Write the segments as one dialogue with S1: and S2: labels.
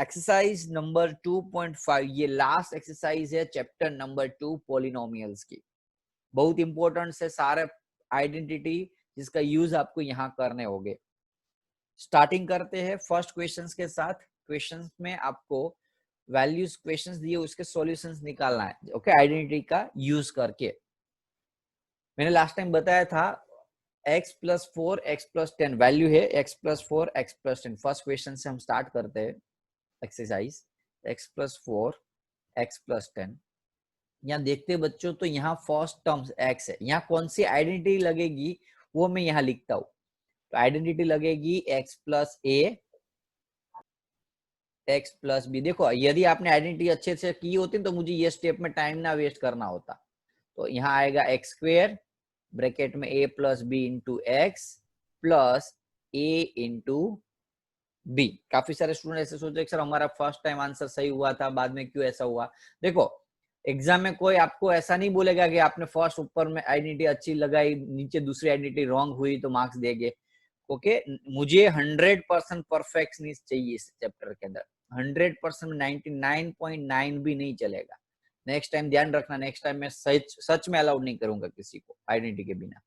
S1: Exercise number 2.5 ये last exercise है chapter number 2 polynomials की। बहुत इंपॉर्टेंट है सारे आइडेंटिटी जिसका यूज आपको यहाँ करने होंगे। स्टार्टिंग करते हैं फर्स्ट क्वेश्चंस के साथ। क्वेश्चंस में आपको वैल्यूज क्वेश्चंस दिए उसके सॉल्यूशंस निकालना है, ओके, आइडेंटिटी का यूज करके। मैंने लास्ट टाइम बताया था x + 4 x + 10 वैल्यू है x + 4 x + 10। फर्स्ट क्वेश्चन से हम स्टार्ट करते हैं एक्सरसाइज x + 4 x + 10। यहाँ देखते हैं बच्चों, तो यहाँ फर्स्ट टर्म x है, यहाँ कौन सी आइडेंटिटी लगेगी वो मैं यहाँ लिखता हूँ। तो आइडेंटिटी लगेगी x + a x + b। देखो यदि आपने आइडेंटिटी अच्छे से की होती तो मुझे ये स्टेप में टाइम ना वेस्ट करना होता। तो यहाँ आएगा x² ब्रैकेट में a + b × x + a × b। काफी सारे स्टूडेंट ऐसे सोचते सर हमारा फर्स्ट टाइम आंसर सही हुआ था, बाद में क्यों ऐसा हुआ। देखो एग्जाम में कोई आपको ऐसा नहीं बोलेगा कि आपने फर्स्ट ऊपर में आइडेंटिटी अच्छी लगाई, नीचे दूसरी आइडेंटिटी रॉन्ग हुई तो मार्क्स देंगे। ओके, मुझे 100% परफेक्शनिस्ट चाहिए इस चैप्टर के अंदर। 100% 99.9 भी नहीं चलेगा। नेक्स्ट टाइम ध्यान रखना, नेक्स्ट टाइम मैं सच में अलाउड नहीं करूंगा किसी को आइडेंटिटी के बिना।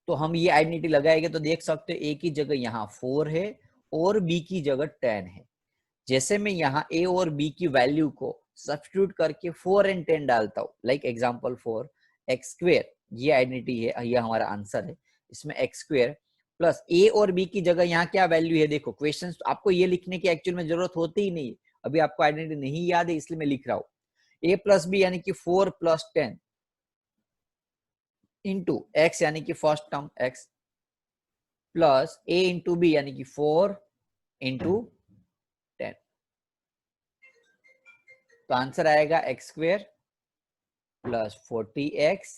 S1: तो हम ये आइडेंटिटी लगाएंगे तो देख सकते हो ए की जगह यहाँ 4 है और बी की जगह 10 है। जैसे मैं यहाँ ए और बी की वैल्यू को सब्स्टिट्यूट करके 4 और 10 डालता हूँ, लाइक एग्जांपल 4 x², ये आइडेंटिटी है, ये हमारा आंसर है। इसमें x² प्लस ए और बी की जगह यहाँ क्या वैल्यू है। देखो क्वेश्चन आपको ये लिखने की एक्चुअल में जरूरत होती ही नहीं, अभी आपको आइडेंटिटी नहीं याद है इसलिए मैं लिख रहा हूँ। a + b यानी कि 4 + 10 इंटू x यानी कि first term x plus a into b यानी कि 4 इंटू 10। तो आंसर आएगा x² plus 40x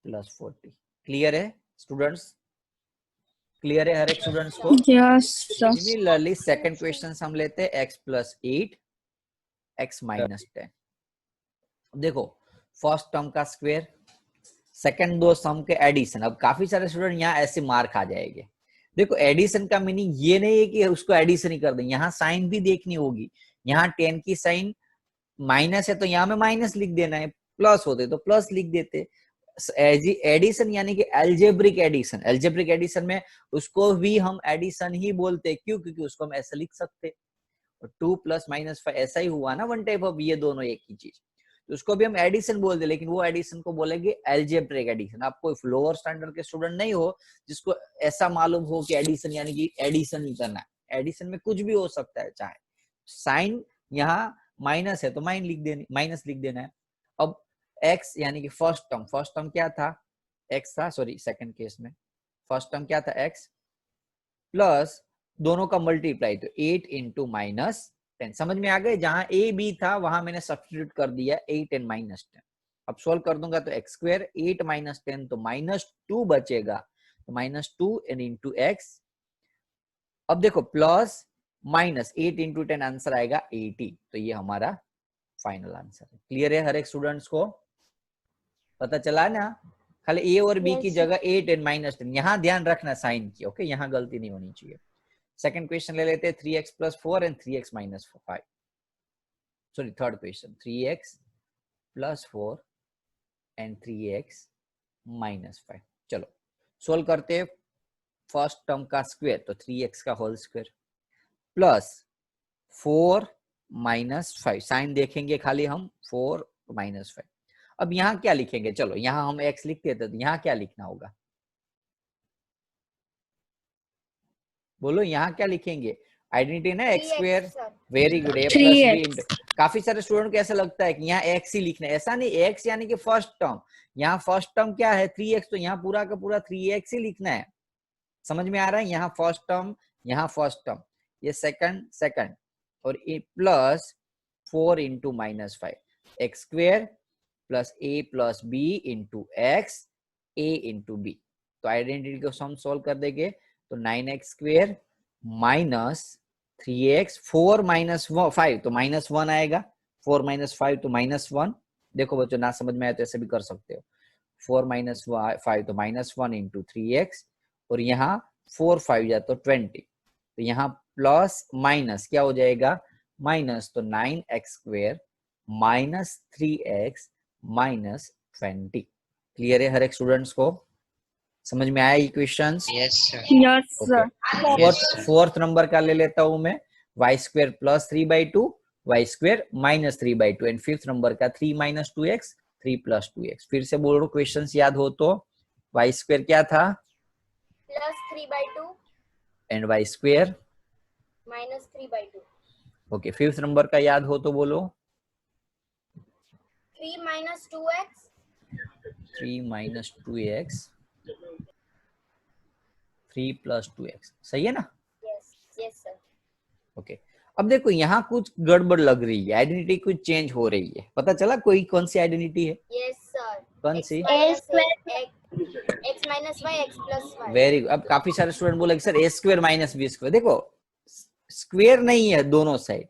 S1: plus 40। Clear है स्टूडेंट्स? क्लियर है हर एक स्टूडेंट्स को?
S2: Yes sir.
S1: Similarly second question हम लेते हैं x + 8 x - 10। देखो फर्स्ट टर्म का स्क्वायर, सेकंड दो सम के एडिशन। अब काफी सारे स्टूडेंट यहाँ ऐसे मार खा जाएंगे। देखो एडिशन का मीनिंग ये नहीं है कि उसको एडिशन ही कर दें, यहाँ साइन भी देखनी होगी। यहाँ 10 की साइन माइनस है तो यहाँ में माइनस लिख देना है, प्लस होते तो प्लस लिख देते। एडिशन यानी कि एल्जेब्रिक एडिशन, एल्जेब्रिक एडिशन में उसको भी हम एडिशन ही बोलते हैं। क्यों? क्योंकि उसको हम ऐसा लिख सकते। 2 + -5 ऐसा ही हुआ ना, वन टाइप ऑफ, ये दोनों एक ही चीज, तो उसको भी हम एडिशन बोलते, लेकिन वो एडिशन को बोलेंगे एल्जेब्रिक एडिशन। आप कोई लोअर स्टैंडर्ड के स्टूडेंट नहीं हो जिसको ऐसा मालूम हो कि एडिशन यानी कि एडिशन ही करना है। एडिशन में कुछ भी हो सकता है, चाहे साइन यहाँ माइनस है तो माइनस लिख देना है। अब x यानी कि फर्स्ट टर्म क्या था, x था, सॉरी सेकंड केस में फर्स्ट टर्म क्या था x प्लस दोनों का मल्टीप्लाई, तो 8 × -10। समझ में आ गए? जहां a b था वहां मैंने सब्स्टिट्यूट कर दिया 8 and -10। अब सोल्व कर दूंगा तो x², 8 - 10 तो -2 बचेगा, तो -2 × x। अब देखो प्लस माइनस 8 × 10 आंसर आएगा 80। तो ये हमारा फाइनल आंसर है। क्लियर है हर एक स्टूडेंट्स को? पता चला ना? खाली ए और बी की जगह 8 and -10, यहाँ ध्यान रखना साइन की, ओके, यहाँ गलती नहीं होनी चाहिए। सेकंड क्वेश्चन ले लेते हैं 3x + 4 and 3x - 5। Sorry third question 3x + 4 and 3x - 5। चलो सोल्व करते हैं। फर्स्ट टर्म का स्क्वायर तो 3x का होल स्क्वायर प्लस 4 - 5, साइन देखेंगे खाली हम 4 - 5। अब यहाँ क्या लिखेंगे? चलो यहाँ हम x लिख देते, तो यहाँ क्या लिखना होगा? बोलो यहाँ क्या लिखेंगे? आइडेंटिटी ना x²। Very good, a + b। काफी सारे स्टूडेंट को ऐसा लगता है कि यहाँ x ही लिखना है, ऐसा नहीं। x यानी कि फर्स्ट टर्म, यहाँ फर्स्ट टर्म क्या है 3x, तो यहाँ पूरा का पूरा 3x ही लिखना है। समझ में आ रहा है? यहाँ फर्स्ट टर्म, यहाँ फर्स्ट टर्म, ये सेकंड और plus 4 × -5 x² plus a + b × x a × b। तो आइडेंटिटी को हम सोल्व कर देंगे तो 9x² माइनस 3x, 4 - 5 तो -1 आएगा, 4 - 5 तो -1। देखो बच्चों ना समझ में आए तो ऐसे भी कर सकते हो। 4 - 5 तो -1 × 3x और यहाँ 4 5 या तो 20। तो यहाँ प्लस माइनस क्या हो जाएगा, माइनस, तो 9x² minus 3x minus 20। Clear है हर एक स्टूडेंट्स को, समझ में आया equations?
S2: Yes sir.
S3: Yes
S1: okay,
S3: sir.
S1: Fourth number का ले लेता हूं मैं, y² plus 3/2 y² minus 3/2 and fifth number का 3 माइनस 2x 3 प्लस 2x। फिर से बोल रहा हूं, क्वेश्चंस याद हो तो y² क्या था,
S4: plus 3/2
S1: and y²
S4: minus 3/2।
S1: Okay, fifth number का याद हो तो बोलो,
S4: 3 minus 2x
S1: 3 minus 2x 3 plus 2x, सही है ना?
S4: Yes yes sir.
S1: ओके, अब देखो यहाँ कुछ गड़बड़ लग रही है, आइडेंटिटी कुछ चेंज हो रही है, पता चला कोई कौन सी आइडेंटिटी है?
S4: Yes sir.
S1: कौन सी?
S4: x माइनस y x प्लस y।
S1: Very good. अब काफी सारे स्टूडेंट बोले सर a² माइनस b², देखो स्क्वेयर नहीं है दोनों साइड,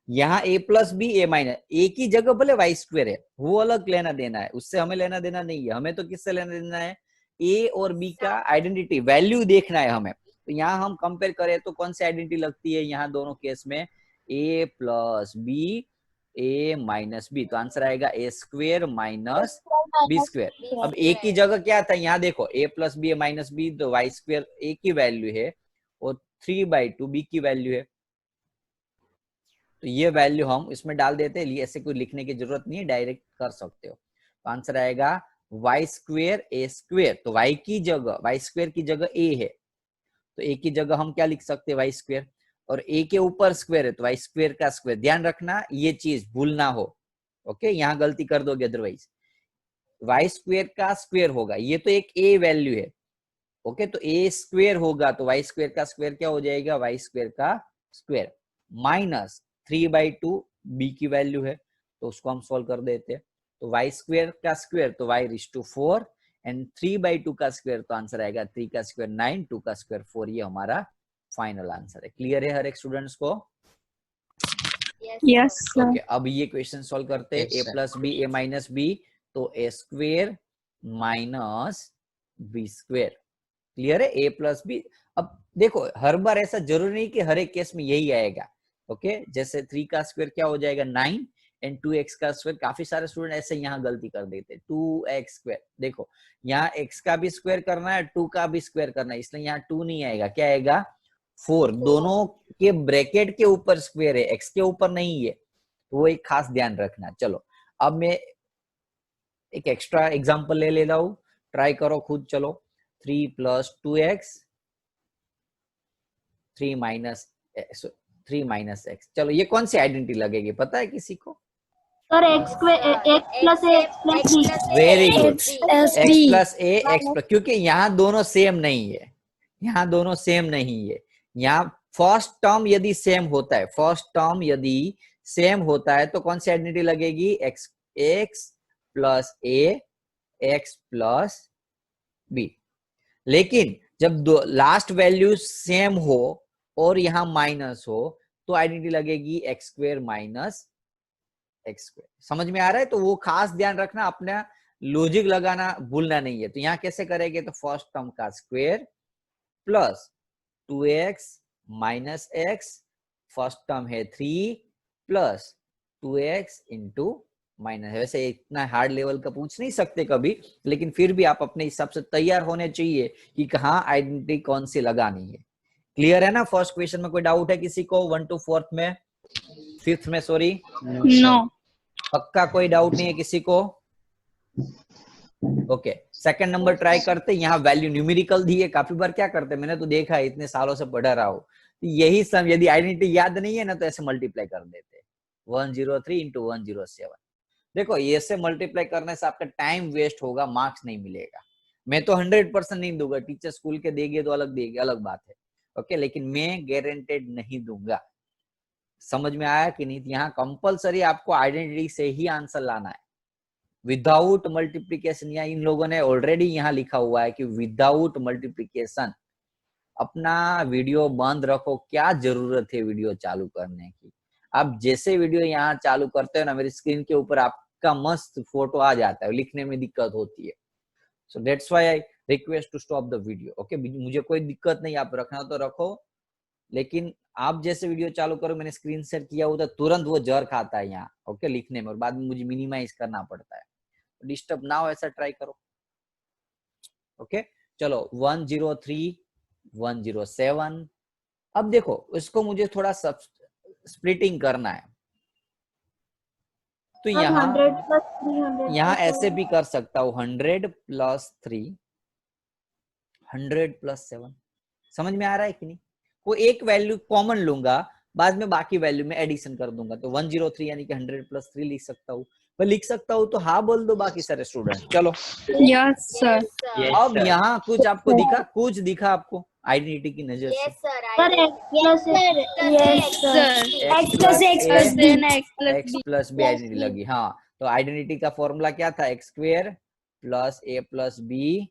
S1: यहाँ a plus b a minus, a की जगह भले y² है, वो अलग लेना देना है, उससे हमें लेना देना नहीं है, हमें तो किससे लेना देना है, a और b का आइडेंटिटी वैल्यू देखना है हमें। तो यहाँ हम कंपेयर करें तो कौन सी आइडेंटिटी लगती है यहाँ दोनों केस में, a plus b a minus B, तो आंसर आएगा a² माइनस b²। अब a की जगह क्या था, यहाँ देखो a plus b a minus B, तो y² a की वैल्यू है और 3/2 b की वैल्यू है, तो ये वैल्यू हम इसमें डाल देते हैं, ऐसे कोई लिखने की जरूरत नहीं है, डायरेक्ट कर सकते हो। तो आंसर आएगा y² a², तो y की जगह y² की जगह a है, तो a की जगह हम क्या लिख सकते हैं y², और a के ऊपर स्क्वायर है तो y² का स्क्वायर, ध्यान रखना ये चीज भूल ना हो। ओके, यहाँ गलती कर दोगे अदरवाइज, y² का स्क्वायर होगा, ये तो एक a वैल्यू है। ओके, तो a² होगा तो y² का स्क्वायर क्या हो जाएगा, y² का स्क्वायर माइनस 3/2 b की वैल्यू है, तो उसको हम सॉल्व कर देते हैं। तो y² का स्क्वायर तो y⁴ एंड 3/2 का स्क्वायर, तो आंसर आएगा 3 का स्क्वायर 9 2 का स्क्वायर 4, ये हमारा फाइनल आंसर है। क्लियर है हर एक स्टूडेंट्स को?
S3: Yes sir.
S1: ओके, अब ये क्वेश्चन सॉल्व करते हैं, a plus b a minus B, तो a² माइनस b²। क्लियर है, a प्लस बी। अब देखो हर बार ऐसा जरूरी नहीं कि हर एक केस में यही आएगा। ओके, जैसे 3 का स्क्वायर क्या हो जाएगा 9 एंड 2x का स्क्वायर, काफी सारे स्टूडेंट ऐसे यहाँ गलती कर देते हैं, 2x²। देखो यहाँ x का भी स्क्वायर करना है 2 का भी स्क्वायर करना है, इसलिए यहाँ 2 नहीं आएगा, क्या आएगा 4। दोनों के ब्रैकेट के ऊपर स्क्वायर है, x के ऊपर नहीं है, तो वो एक खास ध्यान रखना। चलो अब मैं एक एक्स्ट्रा एग्जांपल ले लेता हूं, ट्राई करो खुद। चलो 3 प्लस 2x 3 माइनस x, चलो ये कौन सी आइडेंटिटी लगेगी पता है किसी को?
S3: Sir x plus a x plus b।
S1: Very good,
S3: x plus
S1: x
S3: b।
S1: Plus a x plus, क्योंकि यहाँ दोनों सेम नहीं है, यहाँ दोनों सेम नहीं है। यहाँ फर्स्ट टर्म यदि सेम होता है, फर्स्ट टर्म यदि सेम होता है तो कौन सी आइडेंटिटी लगेगी, x plus a x plus b। लेकिन जब दो लास्ट वैल्यू सेम हो और यहाँ माइनस हो तो आइडेंटिटी लगेगी x² माइनस x²। समझ में आ रहा है? तो वो खास ध्यान रखना, अपना लॉजिक लगाना भूलना नहीं है। तो यहाँ कैसे करेंगे, तो फर्स्ट टर्म का square plus 2x minus x, first term है 3 प्लस 2x इंटू माइनस। वैसे इतना हार्ड लेवल का पूछ नहीं सकते कभी, लेकिन फिर भी आप अपने हिसाब से तैयार होने चाहिए कि कहाँ आइडेंटिटी कौन सी लगानी है। क्लियर है ना? फर्स्ट क्वेश्चन में कोई डाउट है किसी को? 1 to 4 में, 5th में, सॉरी
S3: नो।
S1: पक्का कोई डाउट नहीं है किसी को? ओके, सेकंड नंबर ट्राई करते। यहाँ वैल्यू न्यूमेरिकल दी है, काफी बार क्या करते हैं, मैंने तो देखा है इतने सालों से पढ़ा रहा हूँ, यही सम यदि आइडेंटिटी याद नहीं है ना तो ऐसे मल्टीप्लाई कर देते, 103 इंटू 107। देखो ये से मल्टीप्लाई करने से आपका टाइम वेस्ट होगा, मार्क्स नहीं मिलेगा। मैं तो 100% नहीं दूंगा, टीचर स्कूल के देंगे तो अलग देंगे, अलग बात है। ओके, लेकिन मैं गारंटेड नहीं दूंगा। समझ में आया कि नहीं? यहाँ कंपलसरी आपको आइडेंटिटी से ही आंसर लाना है, विदाउट मल्टीप्लीकेशन। या इन लोगों ने ऑलरेडी यहाँ लिखा हुआ है कि विदाउट मल्टीप्लीकेशन। अपना वीडियो बंद रखो, क्या जरूरत है वीडियो चालू करने की? आप जैसे वीडियो यहाँ चालू करते हो ना, मेरी स्क्रीन के ऊपर आपका मस्त फोटो आ जाता है, लिखने में दिक्कत होती है। So that's why I request to stop the video. Okay, मुझे कोई दिक्कत नहीं, आप रखना तो रखो, लेकिन आप जैसे वीडियो चालू करो, मैंने स्क्रीन शेयर किया हुआ, तो तुरंत वो जर खाता है यहाँ, ओके, लिखने में, और बाद में मुझे मिनिमाइज करना पड़ता है। डिस्टर्ब ना हो ऐसा ट्राई करो, ओके। चलो 103, 107। अब देखो इसको मुझे थोड़ा स्प्लिटिंग करना है, तो
S3: सर
S1: यहाँ
S3: 100 प्लस 300
S1: यहाँ ऐसे भी कर सकता हूँ, 100 प्लस 3, 100 प्लस 7। समझ में आ रहा है कि नहीं? वो एक वैल्यू कॉमन लूंगा, बाद में बाकी वैल्यू में एडिशन कर दूंगा, तो 103 यानी कि 100 प्लस 3 लिख सकता हूँ। पर लिख सकता हूँ तो हाँ बोल दो बाकी सारे स्टूडेंट। चलो
S2: यस सर।
S4: Yes, sir.
S1: अब यहाँ कुछ आपको दिखा, कुछ दिखा आपको आइडेंटिटी की नजर से?
S4: Yes, sir.
S3: Sir
S4: I
S3: x plus
S4: Yes,
S3: sir
S2: sir
S3: x plus x
S2: और
S3: plus
S2: then x plus
S1: x plus b identity लगी। हाँ, तो आइडेंटिटी का फॉर्मूला क्या था? X square plus a plus b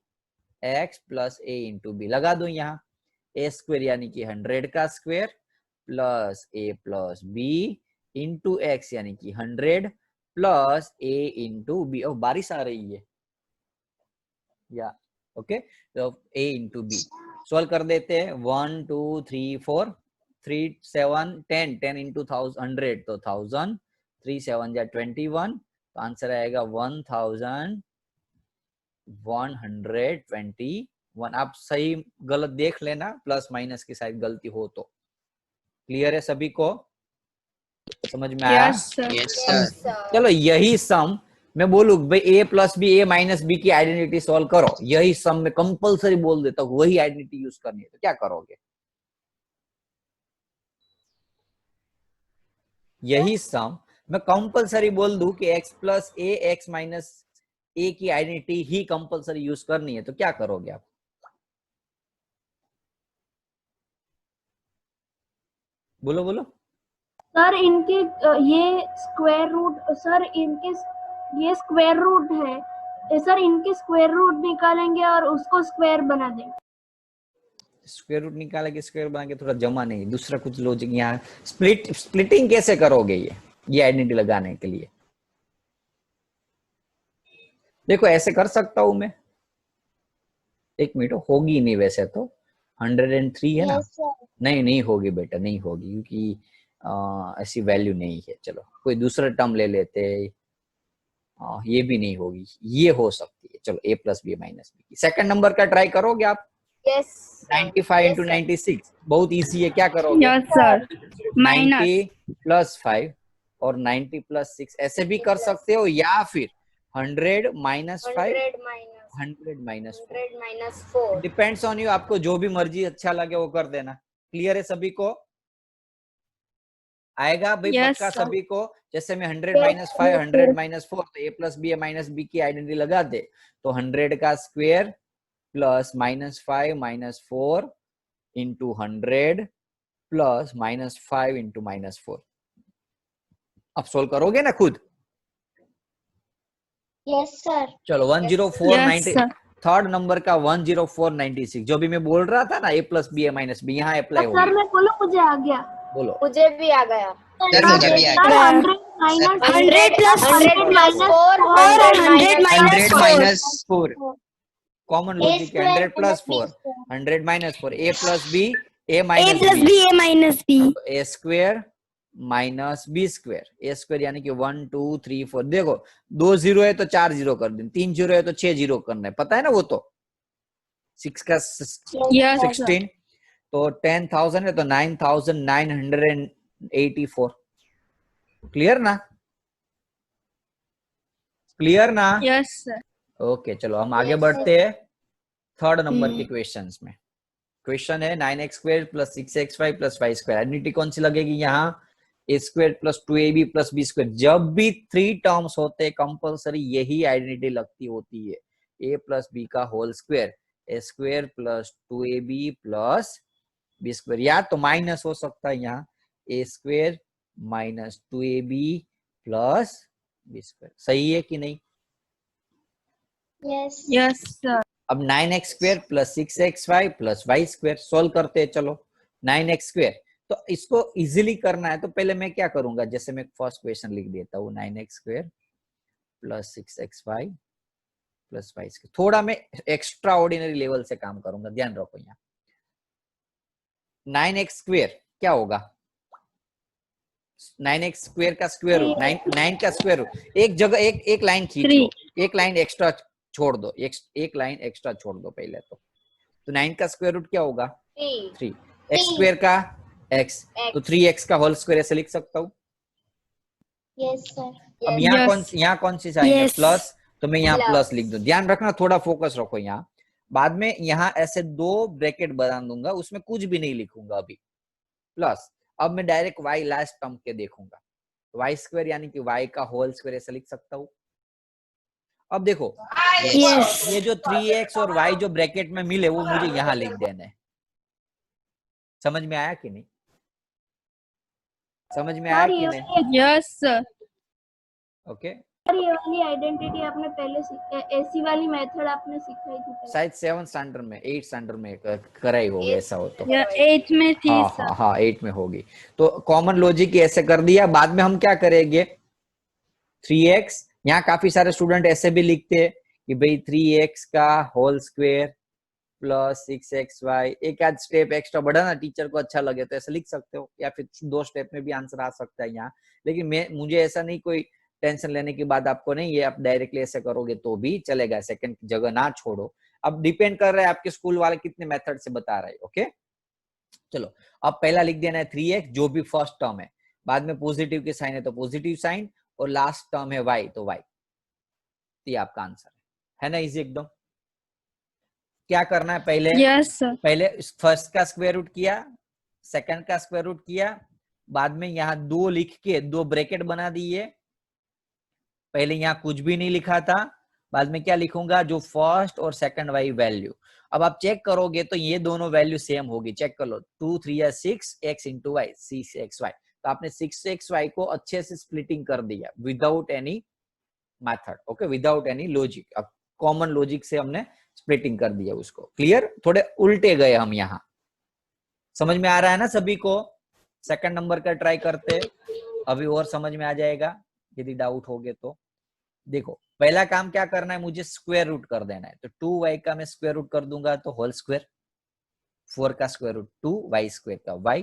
S1: x plus a into b. लगा दो यहाँ, ए स्क्वेयर यानी कि 100 का square plus a plus b into x यानी कि 100 प्लस ए इंटू बी। ओ बारिश आ रही है या ओके, तो a इंटू बी सोल्व कर देते हैं। 1 2 3 4 3 7 10 10 इंटू 100 तो 1000, 3 7 या 21, तो आंसर आएगा 1121। आप सही गलत देख लेना, प्लस माइनस की शायद गलती हो तो। क्लियर है सभी को? समझ में आया?
S2: Yes sir.
S4: Yes, sir.
S1: चलो यही सम मैं बोलू भाई ए प्लस बी ए माइनस बी की आइडेंटिटी सॉल्व करो, यही सम में कंपलसरी बोल देता हूँ, वही आइडेंटिटी यूज करनी है, तो क्या करोगे? यही सम मैं कंपलसरी बोल दूं कि एक्स प्लस ए एक्स माइनस ए की आइडेंटिटी ही कंपलसरी यूज करनी है, तो क्या करोगे आप? बोलो बोलो।
S3: सर इनके ये स्क्वायर रूट, सर इनके ये स्क्वायर रूट है सर, इनके स्क्वायर रूट निकालेंगे और उसको स्क्वायर बना देंगे।
S1: स्क्वायर रूट निकाले के स्क्वायर बना के थोड़ा जमा नहीं, दूसरा कुछ लॉजिक यहाँ। स्प्लिटिंग कैसे करोगे ये आइडेंटिटी लगाने के लिए? देखो ऐसे कर सकता हूं मैं, एक मिनट, होगी नहीं वैसे तो 103 है ना? नहीं नहीं होगी बेटा, नहीं होगी, क्योंकि ऐसी वैल्यू नहीं है। चलो कोई दूसरा टर्म ले लेते, ये भी नहीं होगी, ये हो सकती है। चलो a plus b minus b. Second number का ट्राई करोगे आप?
S4: Yes, sir.
S1: 95
S4: Yes,
S1: into
S4: sir.
S1: 96 बहुत इजी है, क्या करोगे?
S2: Yes sir.
S1: 90
S2: माइनस
S1: प्लस 5 और 90 प्लस 6 ऐसे भी कर सकते हो, या फिर 100 minus 5
S4: 100 minus
S1: 100 minus 4।
S4: 100 minus 4.
S1: Depends on you, आपको जो भी मर्जी अच्छा लगे वो कर देना। क्लियर है सभी को? आएगा भाई
S2: Yes,
S1: पक्का
S2: sir.
S1: सभी को? जैसे मैं 100 माइनस 5 100 माइनस 4, तो a plus b minus b की आइडेंटिटी लगा दे, तो 100 का square plus minus 5 minus 4 into 100 plus minus 5 into minus 4। अब सोल्व करोगे ना खुद?
S3: Yes sir.
S1: चलो
S2: यस
S1: 10490,
S2: सर।
S1: थर्ड नंबर का 10496, जो भी मैं बोल रहा था ना a plus b minus b, यहाँ अप्लाई
S3: सर
S1: होगी।
S3: मैं बोलूं, मुझे आ गया।
S1: बोलो।
S4: मुझे भी आ गया.
S5: सर मुझे भी आ
S3: सर
S5: गया।
S3: 100 माइनस
S4: 100 plus 100 plus 4
S3: और
S4: 100 minus
S5: 100
S4: 4.
S5: माइनस 4
S1: कॉमन लॉजिक है, 100 plus 4 100 minus 4, a plus b a minus b,
S2: A minus B.
S1: a square minus B square, a square यानी कि 1 2 3 4। देखो 2 जीरो है तो 4 जीरो कर दें, 3 जीरो है तो 6 जीरो करना है, पता है ना वो तो। 6 का 16, तो 10,000 है तो 9,984। क्लियर ना? क्लियर ना?
S2: Yes sir.
S1: ओके चलो हम आगे बढ़ते हैं थर्ड नंबर के क्वेश्चंस में। क्वेश्चन है 9x square plus 6xy plus y square. Identity कौन सी लगेगी यहाँ? a square plus 2ab plus b square. जब भी 3 टर्म्स होते हैं कंपलसरी यही आइडेंटिटी लगती होती है, a प्लस b का whole square, a square plus 2ab plus b square, या तो माइनस हो सकता है यहाँ a square minus 2ab plus b square. सही है कि नहीं?
S2: Yes sir.
S1: अब 9x square plus 6xy plus y square solve करते हैं। चलो 9x स्क्वायर, तो इसको इजीली करना है तो पहले मैं क्या करूंगा, जैसे मैं फर्स्ट क्वेश्चन लिख देता हूँ 9x square plus 6xy plus y square. थोड़ा मैं एक्स्ट्रा ऑर्डिनरी लेवल से काम करूंगा, ध्यान रखो यहाँ। 9x स्क्वेयर क्या होगा? 9x स्क्वेयर का स्क्वायर रूट, 9 का स्क्वायर रूट। एक जगह एक लाइन खींच लो, एक लाइन एक्स्ट्रा छोड़ दो, एक लाइन एक्स्ट्रा छोड़ दो पहले तो 9 का स्क्वायर रूट क्या होगा? 3। x स्क्वेयर का x, तो 3x का होल स्क्वायर ऐसे लिख सकता हूँ।
S4: Yes sir.
S1: अब यहाँ
S2: Yes.
S1: कौन सी साइन है?
S2: Yes.
S1: प्लस, तो मैं यहाँ
S4: Plus.
S1: प्लस लिख दूं। ध्यान रखना, थोड़ा फोकस रखो यहाँ। बाद में यहाँ ऐसे 2 ब्रैकेट बना दूंगा, उसमें कुछ भी नहीं लिखूंगा अभी। प्लस, अब मैं डायरेक्ट y लास्ट टर्म के देखूंगा, y स्क्वायर यानी कि y का होल स्क्वायर ऐसे लिख सकता हूँ। अब देखो,
S2: Yes.
S1: ये जो 3x और y जो ब्रैकेट में मिले वो मुझे यहाँ लिख देना है। समझ में आया कि नहीं? समझ में आया कि नहीं?
S2: Yes, sir.
S1: ओके।
S3: सर ये वाली आइडेंटिटी आपने पहले ऐसी वाली मेथड आपने सिखाई थी पहले।
S1: शायद 7th स्टैंडर्ड में, 8th स्टैंडर्ड में कराई होगी ऐसा हो तो।
S2: Yeah, 8 में थी
S1: हाँ
S2: sir.
S1: हाँ हाँ 8 में होगी। तो कॉमन लॉजिक ऐसे कर दिया। बाद में हम क्या करेंगे? 3x, यहाँ काफी सारे स्टूडेंट ऐसे भी लिखते हैं कि भाई 3x का होल स्क्वायर प्लस 6xy, एक आध स्टेप एक्स्ट्रा बढ़ाना टीचर को अच्छा लगे तो ऐसे लिख सकते हो, या फिर 2 स्टेप में भी आंसर आ सकता है यहाँ। लेकिन मुझे ऐसा नहीं, कोई टेंशन लेने की बात आपको नहीं है, आप डायरेक्टली ऐसे करोगे तो भी चलेगा, सेकंड की जगह ना छोड़ो। अब डिपेंड कर रहा है आपके स्कूल वाले कितने मेथड से बता रहे हैं। ओके, चलो अब पहला लिख देना है 3x जो भी फर्स्ट टर्म है, बाद में पॉजिटिव के साइन है तो पॉजिटिव साइन, और लास्ट टर्म है y तो y। ये आपका आंसर है ना? इजी एकदम। क्या करना है? पहले
S2: Yes, sir.
S1: पहले फर्स्ट का स्क्वायर रूट किया, सेकंड का स्क्वायर रूट किया, बाद में यहाँ 2 लिख के 2 ब्रैकेट बना दिए। पहले यहाँ कुछ भी नहीं लिखा था, बाद में क्या लिखूंगा? जो फर्स्ट और सेकंड वाई वैल्यू। अब आप चेक करोगे तो ये दोनों वैल्यू सेम होगी। चेक कर लो, 2 3 या 6 x इंटू वाई, 6xy। तो आपने 6xy को अच्छे से स्प्लिटिंग कर दिया without any method. Okay, without any logic, अब कॉमन लॉजिक से हमने स्प्लिटिंग कर दिया उसको। क्लियर? थोड़े उल्टे गए हम यहाँ। समझ में आ रहा है ना सभी को? सेकंड नंबर का ट्राई करते, अभी और समझ में आ जाएगा यदि डाउट हो गए तो। देखो, पहला काम क्या करना है? मुझे स्क्वायर रूट कर देना है। तो 2y का मैं स्क्वायर रूट कर दूंगा तो होल स्क्वायर, 4 का स्क्वायर रूट 2y स्क्वायर का y,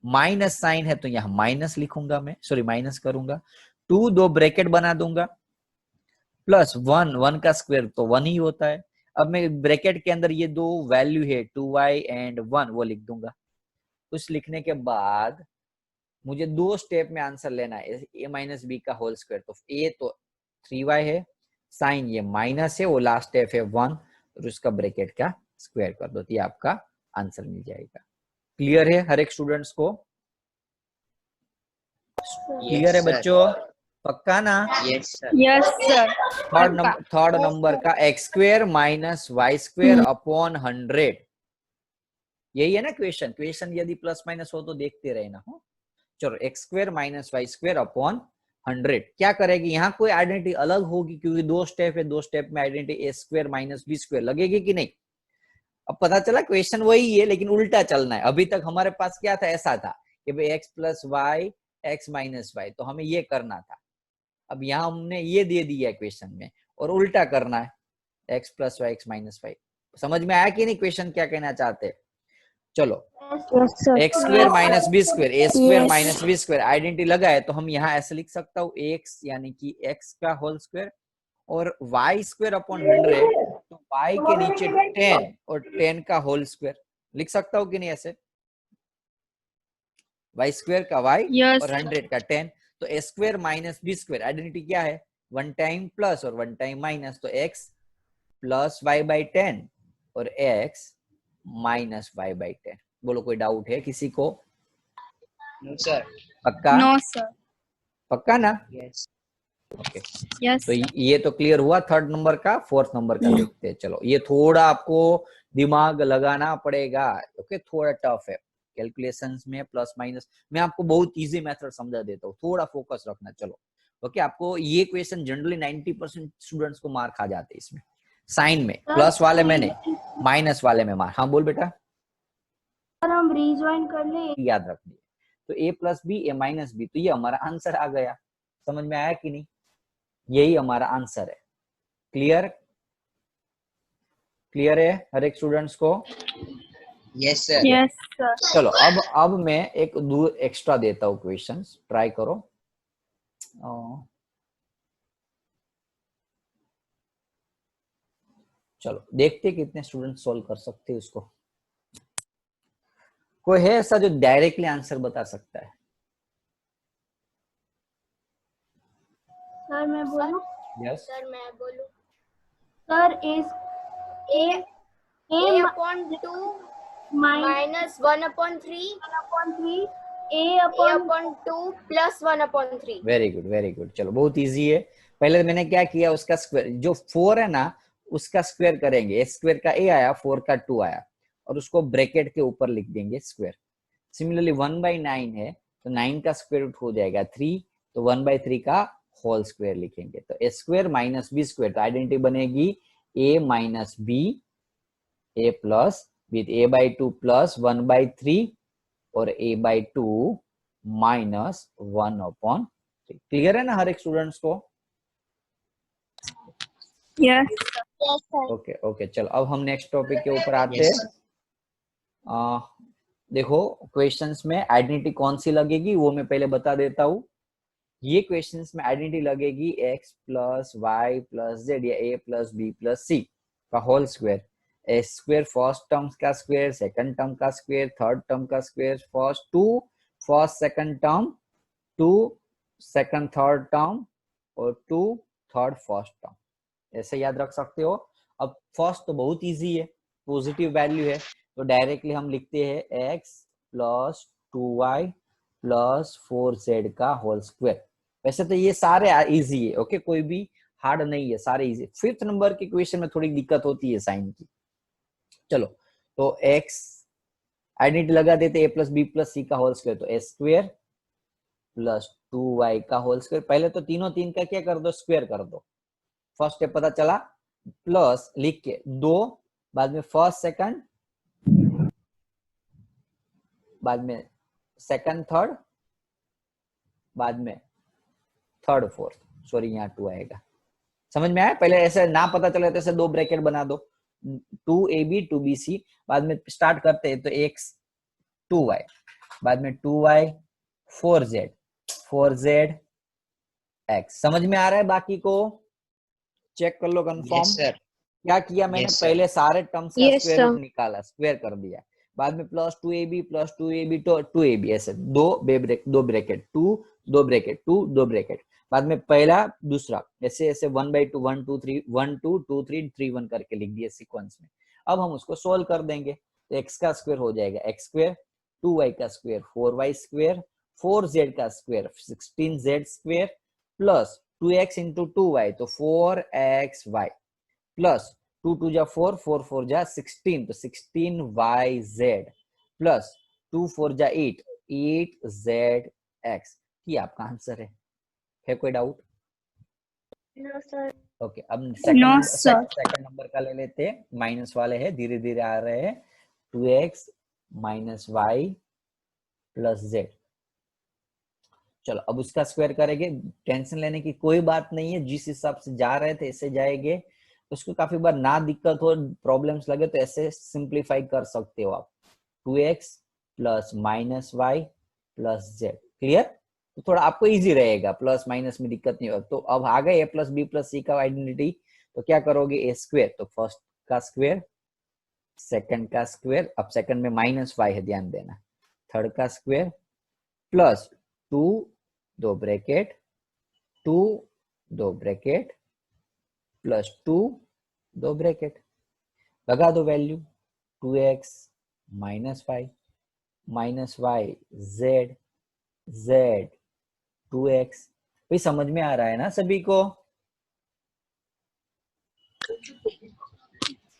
S1: माइनस साइन है तो यहाँ माइनस लिखूंगा मैं, सॉरी माइनस करूंगा, 2 2 ब्रैकेट बना दूंगा, प्लस 1 का स्क्वायर तो 1 ही होता है। अब मैं ब्रैकेट के अंदर ये 2 वैल्यू है 2y एंड 1 वो लिख दूंगा। कुछ लिखने के बाद मुझे 2 स्टेप में आंसर लेना है, a माइनस बी का होल स्क्वायर। तो a तो 3y है, साइन ये माइनस है, वो लास्ट स्टेप है 1, और उसका ब्रैकेट का स्क्वायर कर दो, ये आपका आंसर मिल जाएगा। क्लियर है हर एक स्टूडेंट्स को? क्लियर है बच्चों? पक्का ना?
S2: Yes, sir.
S1: थर्ड नंबर का x square minus Y square upon 100, यही है ना क्वेश्चन? क्वेश्चन यदि प्लस माइनस हो तो देखते रहना हो। चलो, x square minus Y square upon 100 क्या करेगी? यहाँ कोई आइडेंटिटी अलग होगी क्योंकि 2 स्टेप है, 2 स्टेप में identity a square minus B square लगेगी कि नहीं? अब पता चला क्वेश्चन वही है लेकिन उल्टा चलना है। अभी तक हमारे पास क्या था? ऐसा था कि भाई x plus Y X minus Y, तो हमें ये करना था। अब यहाँ हमने ये दे दिया क्वेश्चन में और उल्टा करना है, x plus Y X minus Y. समझ में आया कि नहीं क्वेश्चन क्या कहना चाहते हैं? चलो, X square minus B square, A square minus B square identity लगा है तो हम यहाँ ऐसे लिख सकता हूँ x यानी कि x का होल स्क्वायर और y स्क्वायर अपॉन 100, तो y के नीचे 10 और 10 का होल स्क्वायर लिख सकता हूँ कि नहीं ऐसे? y स्क्वायर का y
S2: Yes.
S1: और 100 का 10, तो a square minus B square identity क्या है? 1 टाइम प्लस और 1 टाइम माइनस, तो x प्लस y बाई 10 और x माइनस y बाई 10। बोलो, कोई डाउट है किसी को?
S5: No sir.
S1: पक्का?
S2: No, sir.
S1: पक्का ना?
S5: यस।
S1: ओके,
S2: Yes,
S1: तो
S2: sir.
S1: ये तो क्लियर हुआ थर्ड नंबर का। फोर्थ नंबर का देखते हैं। चलो, ये थोड़ा आपको दिमाग लगाना पड़ेगा। ओके, थोड़ा टफ है कैलकुलेशंस में, प्लस माइनस। मैं आपको बहुत इजी मेथड समझा देता हूँ, थोड़ा फोकस रखना। चलो, ओके, आपको ये क्वेश्चन जनरली 90% स्टूडेंट्स को मार्क आ जाते हैं इसमें। साइन में प्लस वाले में नहीं, माइनस वाले में मार्क। हाँ बोल बेटा।
S3: सर हम रीजॉइन कर ले।
S1: याद रखिए, तो a plus B A minus B, तो ये हमारा आंसर आ गया। समझ में आया कि नहीं? यही हमारा आंसर है। क्लियर? क्लियर है हर एक स्टूडेंट्स को?
S5: Yes, sir.
S2: Yes, sir.
S1: चलो अब मैं एक दो एक्स्ट्रा देता हूँ क्वेश्चंस, ट्राई करो। चलो देखते कितने स्टूडेंट सॉल्व कर सकते हैं उसको। कोई है ऐसा जो डायरेक्टली आंसर बता सकता है?
S3: सर मैं बोलूं?
S1: यस।
S4: सर मैं बोलूं?
S3: Sir
S4: a upon 2 minus 1 upon 3
S3: a
S4: a
S3: upon
S4: upon 2 plus 1 upon 3।
S1: Very good very good. चलो बहुत इजी है। पहले मैंने क्या किया, उसका स्क्वायर जो 4 है ना उसका स्क्वायर करेंगे। स्क्वायर का a आया, 4 का 2 आया, और उसको ब्रैकेट के ऊपर लिख देंगे स्क्वायर। सिमिलरली 1/9 है तो 9 का स्क्वायर रूट हो जाएगा 3, तो 1/3 का होल स्क्वायर लिखेंगे। तो a square minus B square, तो आइडेंटिटी बनेगी a minus B, a plus with a/2 plus 1/3 और a/2 माइनस 1/3। क्लियर है ना हर एक स्टूडेंट्स को?
S2: Yes.
S4: Yes, sir.
S1: Okay okay, चलो अब हम नेक्स्ट टॉपिक के ऊपर आते
S5: Yes,
S1: हैं। देखो क्वेश्चंस में आइडेंटिटी कौन सी लगेगी वो मैं पहले बता देता हूँ। ये क्वेश्चंस में आइडेंटिटी लगेगी x plus Y plus Z या a plus B plus C का whole square. A square first term का स्क्वायर, सेकंड टर्म का स्क्वायर, थर्ड टर्म का square, first second term, 2 second third term और 2 third first term. ऐसे याद रख सकते हो। अब फर्स्ट तो बहुत इजी है, पॉजिटिव वैल्यू है, तो डायरेक्टली हम लिखते हैं x plus 2y plus 4z का होल स्क्वायर। वैसे तो ये सारे इजी है, ओके, कोई भी हार्ड नहीं है, सारे इजी। 5th नंबर के क्वेश्चन में थोड़ी दिक्कत होती है साइन की। चलो तो x आइडेंटिटी लगा देते a plus B plus C का होल स्क्वायर, तो a स्क्वायर प्लस 2y का होल स्क्वायर। पहले तो तीनों तीन का क्या कर दो, स्क्वायर कर दो। फर्स्ट स्टेप पता चला, प्लस लिख के 2, बाद में फर्स्ट सेकंड, बाद में सेकंड थर्ड, बाद में थर्ड फोर्थ। सॉरी यहाँ 2 आएगा। समझ में आया? पहले ऐसे ना पता चले तो ऐसे 2 ब्रैकेट बना दो, 2ab 2bc, बाद में स्टार्ट करते हैं तो x 2y, बाद में 2y 4z x। समझ में आ रहा है? बाकी को चेक कर लो, कंफर्म।
S5: yes, sir.
S1: क्या किया मैंने,
S5: Yes, sir.
S1: पहले सारे टर्म्स का
S2: Yes,
S1: स्क्वायर रूट
S2: sir.
S1: निकाला, स्क्वायर कर दिया, बाद में प्लस 2ab तो 2ab, ऐसे दो ब्रैकेट 2, दो ब्रैकेट 2, दो ब्रैकेट, बाद में पहला दूसरा, ऐसे ऐसे 1/2 1 2 3 1 2 2 3 3 1 करके लिख दिए सीक्वेंस में। अब हम उसको सोल्व कर देंगे, तो x का स्क्वायर हो जाएगा x स्क्वायर, 2y का स्क्वायर 4y स्क्वायर, 4z का square 16z square, plus 2x into 2y तो 4xy, प्लस 2 2 जा 4, 4 4 जा 16 तो 16yz, प्लस 2 4 जा 8, 8zx। ये आपका आंसर है कोई डाउट?
S4: No, sir.
S1: ओके, अब
S2: No, sir.
S1: सेकंड नंबर का ले लेते हैं, माइनस वाले हैं, धीरे धीरे आ रहे हैं। 2x minus Y plus Z. चलो अब उसका स्क्वायर करेंगे, टेंशन लेने की कोई बात नहीं है, जिस हिसाब से जा रहे थे ऐसे जाएंगे। उसको काफी बार ना दिक्कत हो, प्रॉब्लम्स लगे तो ऐसे सिंप्लीफाई कर सकते हो आप। 2x plus minus Y plus Z. Clear? तो थोड़ा आपको इजी रहेगा, प्लस माइनस में दिक्कत नहीं होगा। तो अब आ गए a plus B plus C का आइडेंटिटी, तो क्या करोगे, a स्क्वायर तो फर्स्ट का स्क्वायर, सेकंड का स्क्वायर, अब सेकंड में माइनस वाई है ध्यान देना, थर्ड का स्क्वायर, प्लस 2 दो ब्रैकेट 2 दो ब्रैकेट प्लस 2 दो ब्रैकेट, लगा दो value, 2x minus Y Z, Z 2x। भाई समझ में आ रहा है ना सभी को?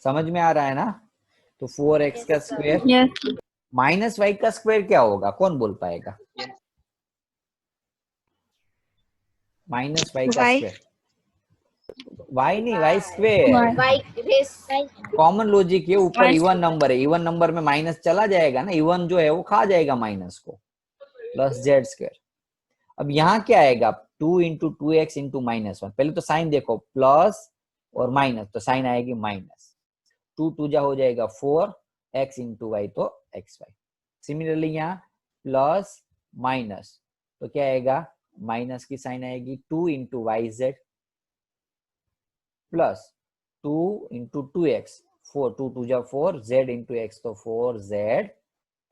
S1: समझ में आ रहा है ना? तो 4x का स्क्वायर
S2: Yes.
S1: माइनस वाई का स्क्वायर क्या होगा, कौन बोल पाएगा? माइनस वाई का
S2: Y.
S1: स्क्वायर, वाई नहीं, Y square.
S4: Y raise
S1: common logic है, ऊपर
S2: Y
S1: इवन नंबर है, इवन नंबर में माइनस चला जाएगा ना, इवन जो है वो खा जाएगा माइनस को, प्लस जेड स्क्वायर। अब यहाँ क्या आएगा, 2 इंटू 2x इंटू -1। पहले तो साइन देखो, प्लस और माइनस, तो साइन आएगी माइनस, 2 2 जा हो जाएगा 4, x इंटू वाई तो एक्स वाई। सिमिलरली यहाँ प्लस माइनस तो क्या आएगा, माइनस की साइन आएगी 2 into Y Z plus 2 into 2x 4 2 2 जा 4 z इंटू एक्स तो 4z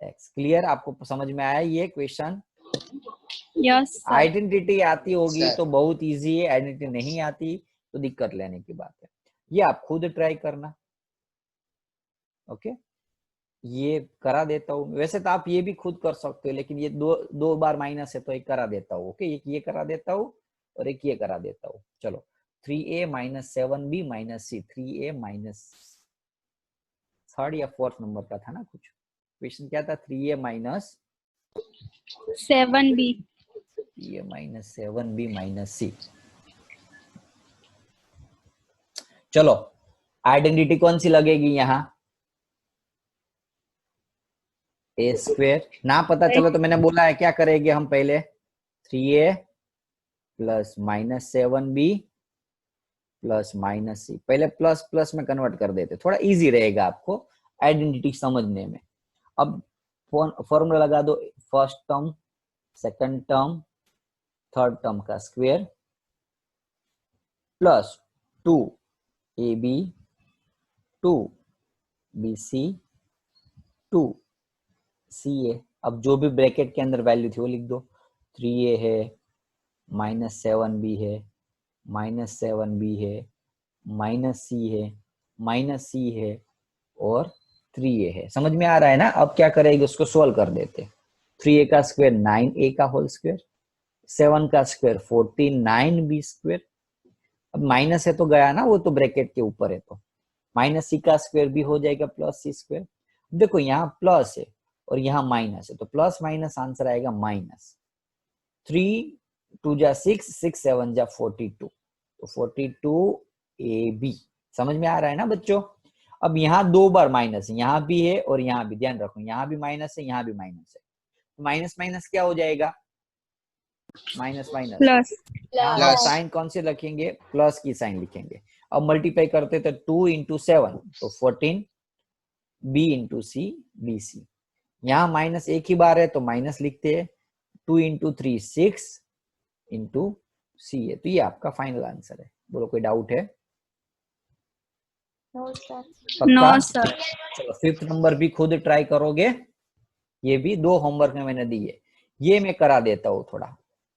S1: x। क्लियर? आपको समझ में आया ये क्वेश्चन?
S2: Yes, sir.
S1: आइडेंटिटी आती होगी
S5: Sir.
S1: तो बहुत इजी है, आइडेंटिटी नहीं आती तो दिक्कत लेने की बात है। ये आप खुद ट्राई करना। ओके, ये करा देता हूँ। वैसे तो आप ये भी खुद कर सकते हो, लेकिन ये दो बार माइनस है तो एक करा देता हूँ। ओके, एक ये करा देता हूँ और एक ये करा देता हूँ। चलो 3a minus 7b minus c। 3a minus third या फोर्थ नंबर का था ना कुछ क्वेश्चन, क्या था? 3a minus
S2: 7B.
S1: 3a minus 7b minus c। चलो आइडेंटिटी कौन सी लगेगी यहाँ? A square. ना पता चलो तो मैंने बोला है क्या करेंगे हम पहले, 3a plus minus 7b plus minus c। पहले प्लस प्लस में कन्वर्ट कर देते, थोड़ा इजी रहेगा आपको आइडेंटिटी समझने में। अब फॉर्मूला लगा दो, first term second term third term का square plus 2ab 2bc 2ca। अब जो भी ब्रैकेट के अंदर वैल्यू थी वो लिख दो। 3a है माइनस 7b है माइनस 7b है माइनस c है माइनस c है और 3a है। समझ में आ रहा है ना? अब क्या करेंगे, उसको सोल्व कर देते। 3a का स्क्वायर 9a का होल स्क्वायर, 7 का स्क्वायर 14 9b स्क्वायर। अब माइनस है तो गया ना, वो तो ब्रैकेट के ऊपर है तो माइनस c का स्क्वायर भी हो जाएगा प्लस c स्क्वायर। देखो यहाँ प्लस है और यहाँ माइनस है तो प्लस माइनस आंसर आएगा माइनस। 3 2 जा 6 6 7 जा 42 तो 42ab। समझ में आ रहा है ना बच्चों? अब यहाँ दो बार माइनस है, यहाँ भी है और यहाँ भी, ध्यान रखो यहाँ भी माइनस है यहाँ भी माइनस है। माइनस माइनस क्या हो जाएगा? Minus minus
S2: Plus.
S1: यहाँ साइन कौन से रखेंगे? प्लस की साइन लिखेंगे। अब मल्टीप्लाई करते तो 2 इंटू 7 तो 14 b into C B C. यहाँ माइनस एक ही बार है तो माइनस लिखते हैं। 2 इंटू 3 6 इंटू सी है। तो ये आपका फाइनल आंसर है। बोलो कोई डाउट है?
S4: No, sir.
S2: No,
S1: पक्का?
S2: sir.
S1: चलो फिफ्थ नंबर भी खुद ट्राई करोगे। ये भी 2 होमवर्क में मैंने दिए, ये मैं करा देता हूँ थोड़ा,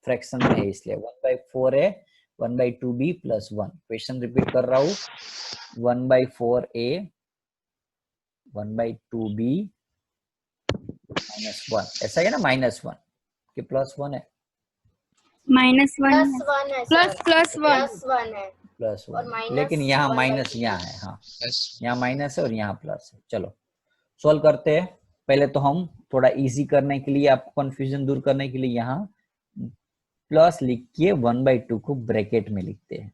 S1: फ्रैक्शन में है इसलिए। 1/4 है 1/2b प्लस 1। क्वेश्चन रिपीट कर रहा हूँ, 1/4a 1/2b माइनस 1। ऐसा है ना, माइनस 1 कि प्लस 1 है?
S2: -1.
S4: Plus 1 है
S2: Plus
S4: sir.
S2: plus 1.
S4: Plus 1 है.
S1: प्लस
S4: और
S1: 1,
S4: minus
S1: लेकिन यहाँ
S4: 1/2
S1: माइनस यहाँ है। हाँ,
S5: Yes.
S1: यहाँ माइनस है और यहाँ प्लस है। चलो सॉल्व करते हैं। पहले तो हम थोड़ा इजी करने के लिए, आपको कंफ्यूजन दूर करने के लिए यहाँ प्लस लिख के 1/2 को ब्रैकेट में लिखते हैं।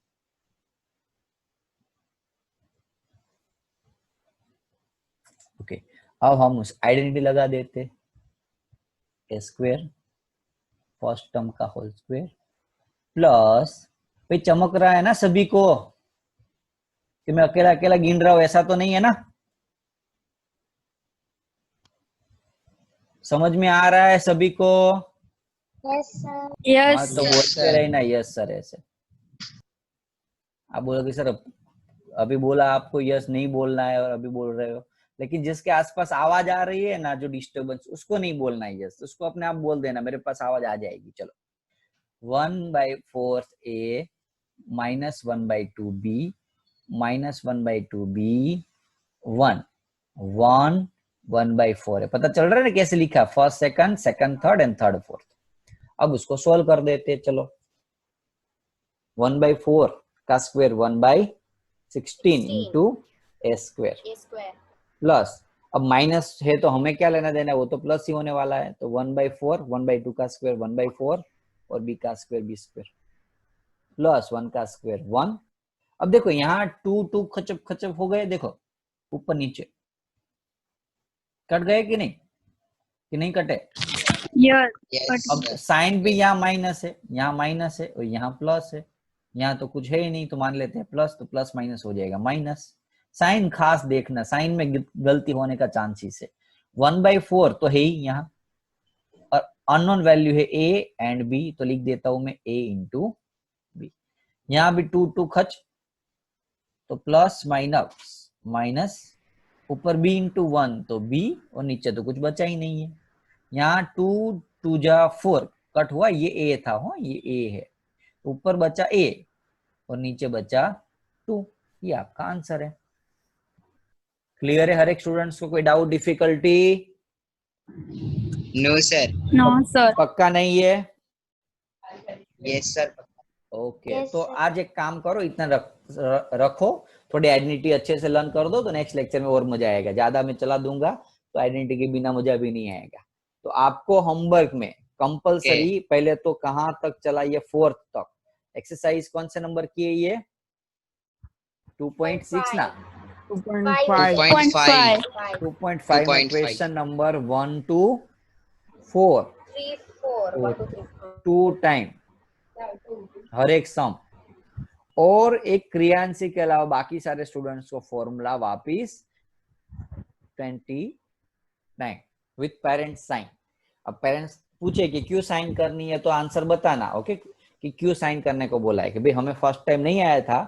S1: ओके, अब हम उस आइडेंटिटी लगा देते, ए स्क्वायर फर्स्ट टर्म का होल स्क्वायर प्लस, भाई चमक रहा है ना सभी को कि मैं अकेला अकेला गिन रहा हूं, ऐसा तो नहीं है ना? समझ में आ रहा है सभी को?
S4: Yes sir.
S1: हाँ
S2: Yes.
S1: तो
S5: Yes,
S1: बोलते
S5: sir.
S1: रहे ना यस सर। ऐसे आप बोलोगे सर अभी बोला आपको यस नहीं बोलना है और अभी बोल रहे हो, लेकिन जिसके आसपास आवाज आ रही है ना, जो डिस्टर्बेंस, उसको नहीं बोलना है यस, उसको अपने आप बोल देना, मेरे पास आवाज आ जाएगी। चलो 1/4a minus 1/2b minus 1/2b 1 1/4 है। पता चल रहा है ना कैसे लिखा? First second second third and third fourth. अब उसको सोल्व कर देते हैं। चलो 1/4 का square 1/16 into A square
S4: A square.
S1: Plus, अब माइनस है तो हमें क्या लेना देना है, वो तो प्लस ही होने वाला है। तो 1/4 1/2 का स्क्वायर 1/4 और b का स्क्वायर b स्क्वायर प्लस 1 का स्क्वायर 1। अब देखो यहाँ 2 2 खचप खचप हो गए, देखो ऊपर नीचे कट गए कि नहीं कटे?
S2: Yes.
S5: Yes.
S1: अब
S5: sir.
S1: साइन भी यहाँ माइनस है, यहाँ माइनस है और यहाँ प्लस है। यहाँ तो कुछ है ही नहीं तो मान लेते हैं प्लस, तो प्लस माइनस हो जाएगा माइनस। साइन खास देखना, साइन में गलती होने का चांसेस है। 1/4 तो है ही यहाँ, और अननोन वैल्यू है a एंड b, तो लिख देता हूं मैं a इंटू b। यहाँ भी 2 खच, तो प्लस माइनस माइनस, ऊपर b इंटू 1 तो b, और नीचे तो कुछ बचा ही नहीं है। यहाँ 2 2 जा 4 कट हुआ, ये a था, हो ये a है, ऊपर बचा a और नीचे बचा 2, ये आपका आंसर है। क्लियर है हर एक स्टूडेंट्स को? कोई doubt, difficulty?
S5: No sir.
S2: No sir.
S1: पक्का नहीं है?
S5: Yes sir.
S1: ओके
S4: Yes,
S1: तो
S4: sir.
S1: आज एक काम करो, इतना रखो, थोड़ी आइडेंटिटी अच्छे से लर्न कर दो, तो नेक्स्ट लेक्चर में और मजा आएगा। ज्यादा मैं चला दूंगा तो आइडेंटिटी के बिना मजा भी नहीं आएगा। तो आपको होमवर्क में कंपलसरी पहले तो कहां तक चला, ये 4th तक एक्सरसाइज कौन से नंबर की है ये? 2.6 ना?
S2: 2.5
S1: 2.5 में क्वेश्चन नंबर 1 to 4
S4: 3 4 1 2 3 4
S1: 2 टाइम हर एक सम, और एक क्रियांशी के अलावा बाकी सारे स्टूडेंट्स को फॉर्मूला वापिस 29 विथ पेरेंट साइन। अब पेरेंट्स पूछे कि क्यों साइन करनी है, तो आंसर बताना, ओके, कि क्यों साइन करने को बोला है, कि भाई हमें फर्स्ट टाइम नहीं आया था